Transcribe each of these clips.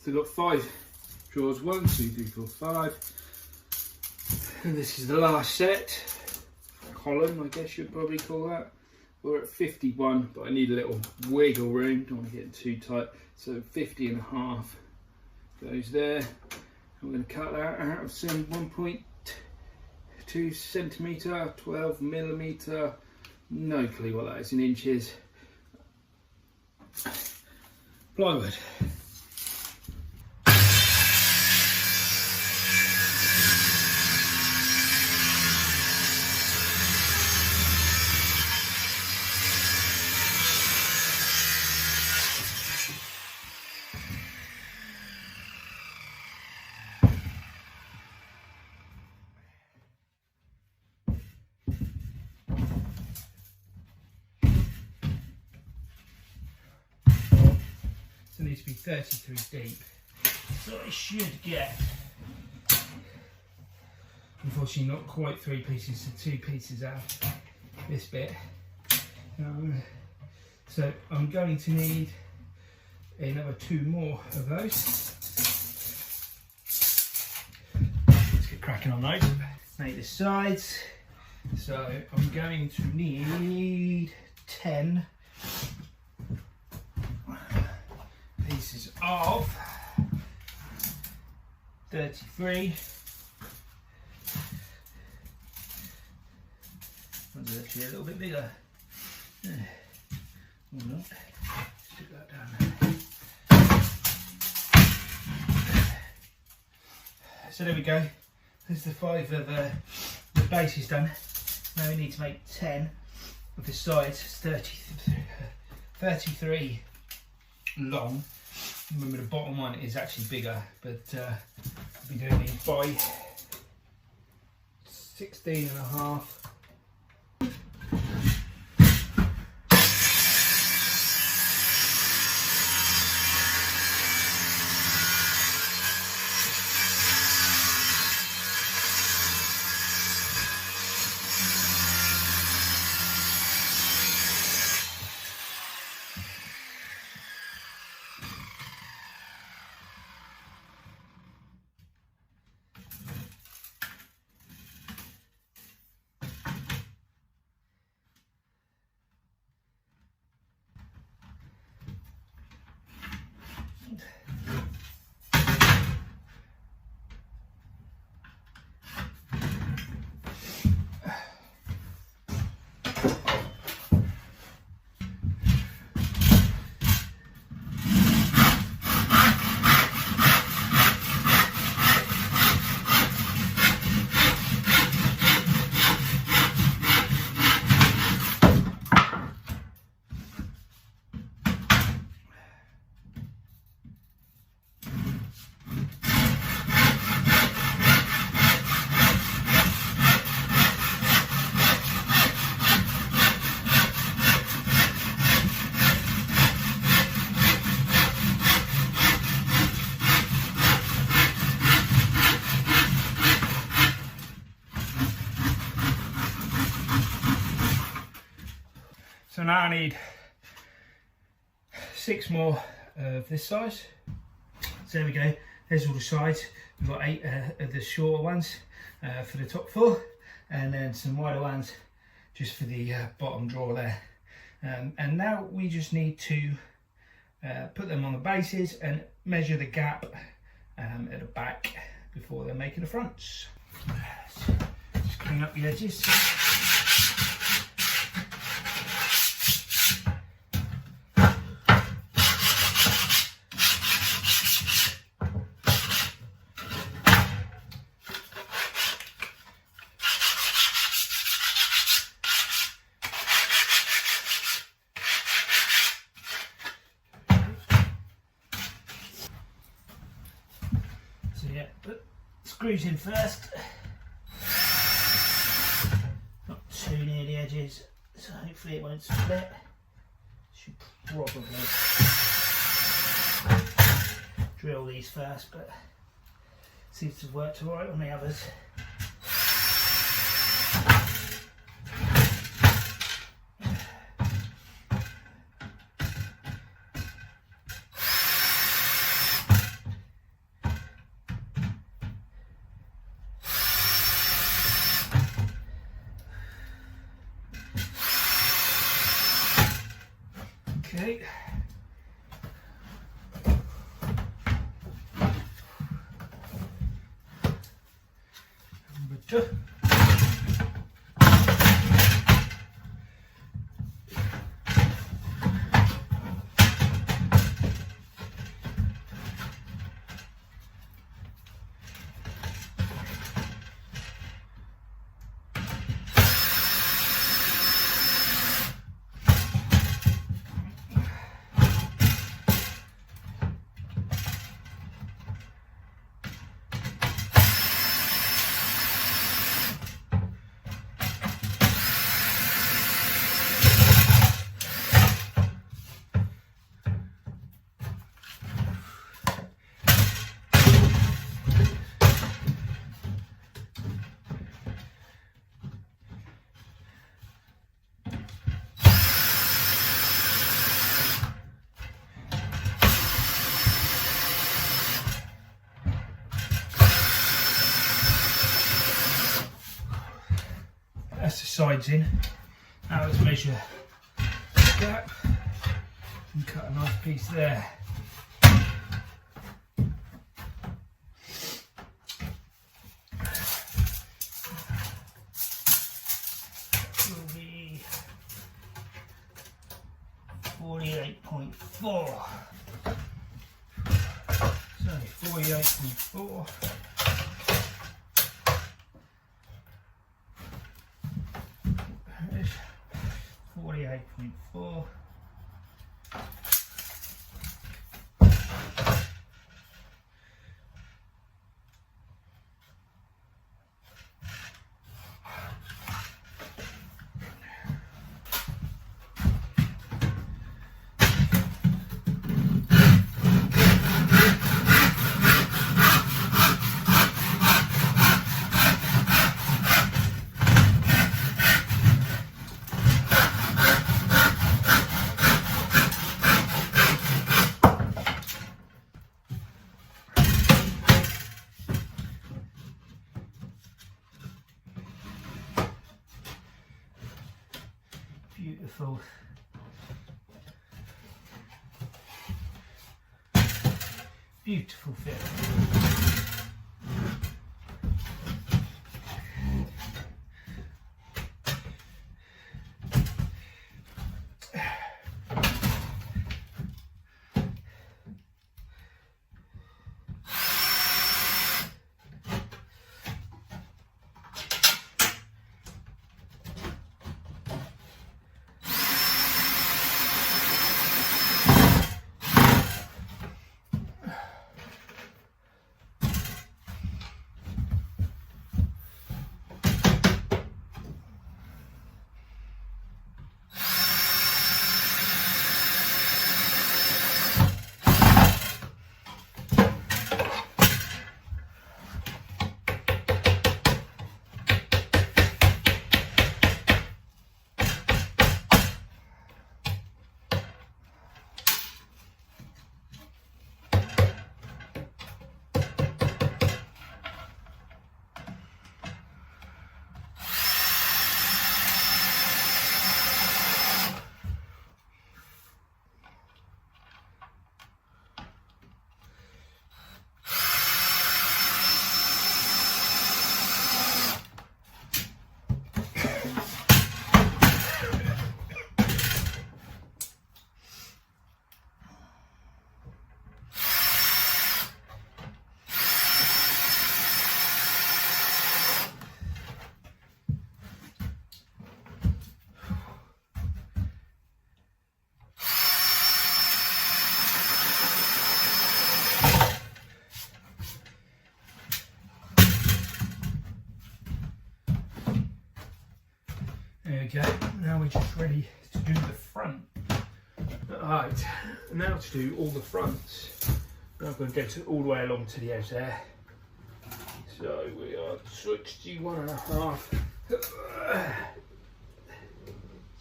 So we've got 5 drawers, 1, 2, 3, 4, 5. And this is the last set, column I guess you'd probably call that. We're at 51, but I need a little wiggle room, don't want to get too tight. So 50.5 goes there. I'm going to cut that out of some 1.2 centimetre, 12 millimetre, no clue what that is in inches. Plywood. It needs to be 33 deep, so I should get, unfortunately not quite 3 pieces, so 2 pieces out of this bit. So I'm going to need another 2 more of those. Let's get cracking on those. Make the sides, so I'm going to need 10 pieces of 33. One's actually a little bit bigger. Or not. Stick that down there. So there we go. There's the 5 of the base is done. Now we need to make 10 of the sides. 33 long. Remember the bottom one is actually bigger, but I'll be doing these by 16.5. So now I need 6 more of this size. So there we go, there's all the sides. We've got 8 of the shorter ones for the top 4, and then some wider ones just for the bottom drawer there. And now we just need to put them on the bases and measure the gap at the back before they're making the fronts. Just clean up the edges. So yeah, put screws in first. Not too near the edges, so hopefully it won't split. Should probably drill these first, but seems to have worked alright on the others. extra. That's the sides in. Now let's measure that and cut a nice piece there. Will be 48.4. So 48.4. 48.4. Beautiful. Beautiful fit. There we go, now we're just ready to do the front. Alright, now to do all the fronts. I'm going to go all the way along to the edge there. So we are 61.5.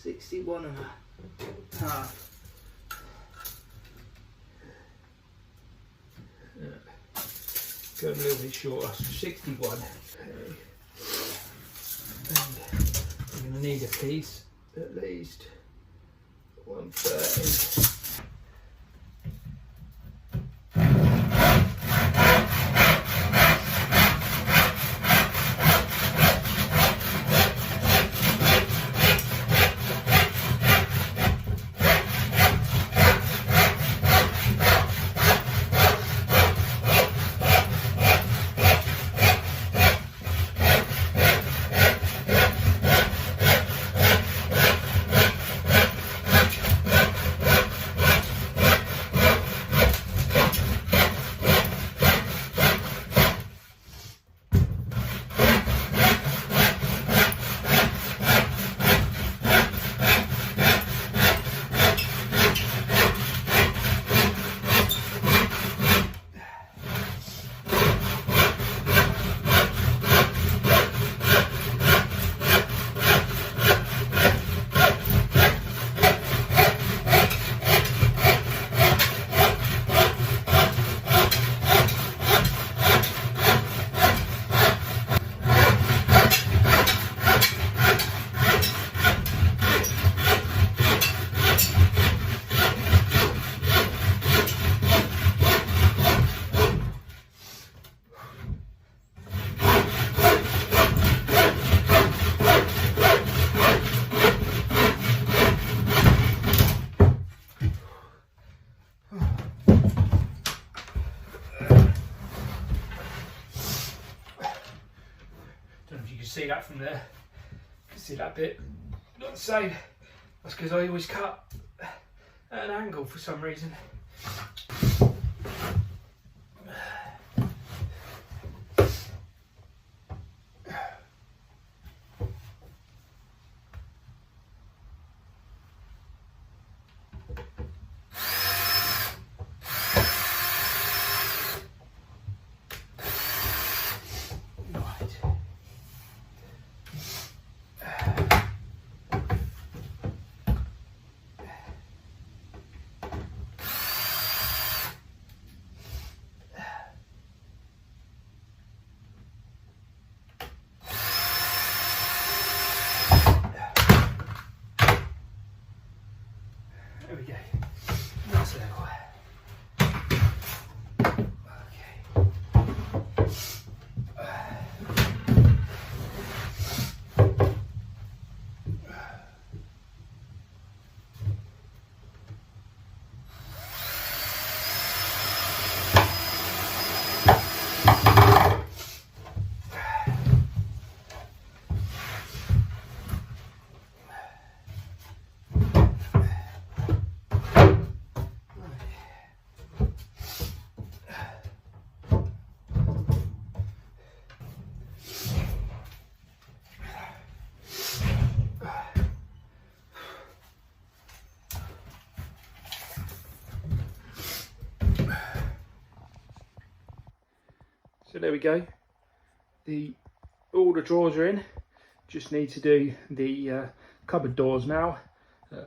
61.5. Go a little bit shorter, so 61. Okay. And we're going to need a piece, at least 130. see that from there. You can see that bit, not the same. That's because I always cut at an angle for some reason. There we go. Nice level. So there we go. All the drawers are in. Just need to do the cupboard doors now. I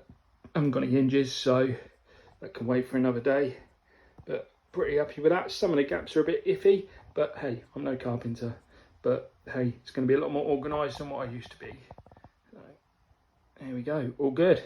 haven't got any hinges, so that can wait for another day. But pretty happy with that. Some of the gaps are a bit iffy, but hey, I'm no carpenter. But hey, it's going to be a lot more organised than what I used to be. So, there we go, all good.